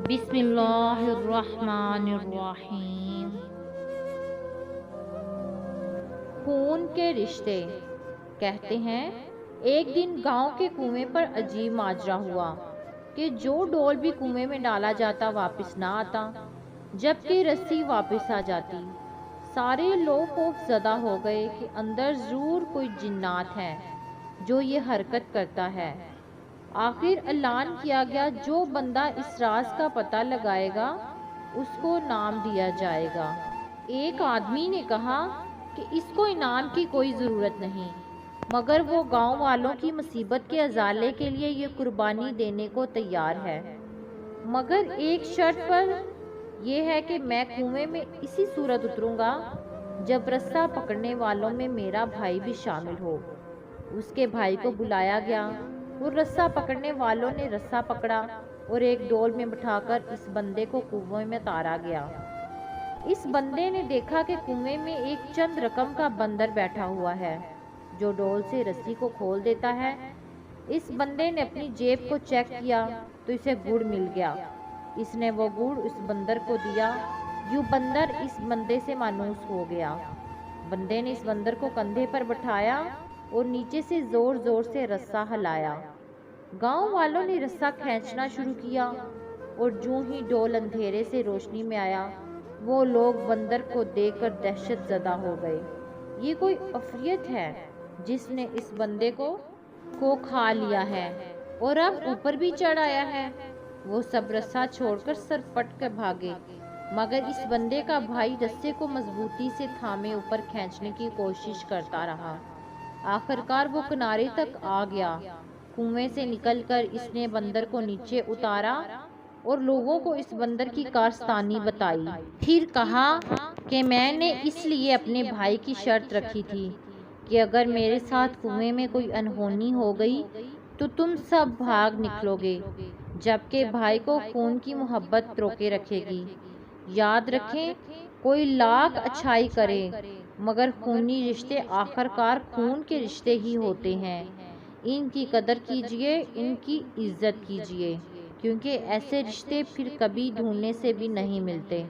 بسم اللہ الرحمن الرحیم۔ خون کے رشتے۔ کہتے ہیں ایک دن گاؤں کے کنویں پر عجیب ماجرا ہوا کہ جو ڈول بھی کنویں میں ڈالا جاتا واپس نہ آتا، جبکہ رسی واپس آ جاتی۔ سارے لوگ خوف زدہ ہو گئے کہ اندر ضرور کوئی جنات ہے جو یہ حرکت کرتا ہے۔ آخر اعلان کیا گیا، جو بندہ اس راز کا پتہ لگائے گا اس کو انعام دیا جائے گا۔ ایک آدمی نے کہا کہ اس کو انعام کی کوئی ضرورت نہیں، مگر وہ گاؤں والوں کی مصیبت کے ازالے کے لیے یہ قربانی دینے کو تیار ہے، مگر ایک شرط پر، یہ ہے کہ میں کنویں میں اسی صورت اتروں گا جب رسہ پکڑنے والوں میں میرا بھائی بھی شامل ہو۔ اس کے بھائی کو بلایا گیا اور رسہ پکڑنے والوں نے رسہ پکڑا اور ایک ڈول میں بٹھا کر اس بندے کو کنویں میں اتارا گیا۔ اس بندے نے دیکھا کہ کنویں میں ایک چند رقم کا بندر بیٹھا ہوا ہے جو ڈول سے رسی کو کھول دیتا ہے۔ اس بندے نے اپنی جیب کو چیک کیا تو اسے گڑ مل گیا۔ اس نے وہ گڑ اس بندر کو دیا، یوں بندر اس بندے سے مانوس ہو گیا۔ بندے نے اس بندر کو کندھے پر بٹھایا اور نیچے سے زور زور سے رسہ ہلایا۔ گاؤں والوں نے رسہ کھینچنا شروع کیا اور جوں ہی ڈول اندھیرے سے روشنی میں آیا، وہ لوگ بندر کو دیکھ کر دہشت زدہ ہو گئے۔ یہ کوئی عفریت ہے جس نے اس بندے کو کھا لیا ہے اور اب اوپر بھی چڑھ آیا ہے۔ وہ سب رسہ چھوڑ کر سر پٹ کر بھاگے، مگر اس بندے کا بھائی رسے کو مضبوطی سے تھامے اوپر کھینچنے کی کوشش کرتا رہا۔ آخرکار وہ کنارے تک آ گیا۔ کنویں سے نکل کر اس نے بندر کو نیچے اتارا اور لوگوں کو اس بندر کی کارستانی بتائی۔ پھر کہا کہ میں نے اس لیے اپنے بھائی کی شرط رکھی تھی کہ اگر میرے ساتھ کنویں میں کوئی انہونی ہو گئی تو تم سب بھاگ نکلو گے، جبکہ بھائی کو خون کی محبت روکے رکھے گی۔ یاد رکھیں، کوئی لاکھ اچھائی کرے مگر خونی رشتے آخرکار خون کے رشتے ہی ہوتے ہیں۔ ان کی قدر کیجئے، ان کی عزت کیجئے، کیونکہ ایسے رشتے پھر کبھی ڈھونڈنے سے بھی نہیں ملتے۔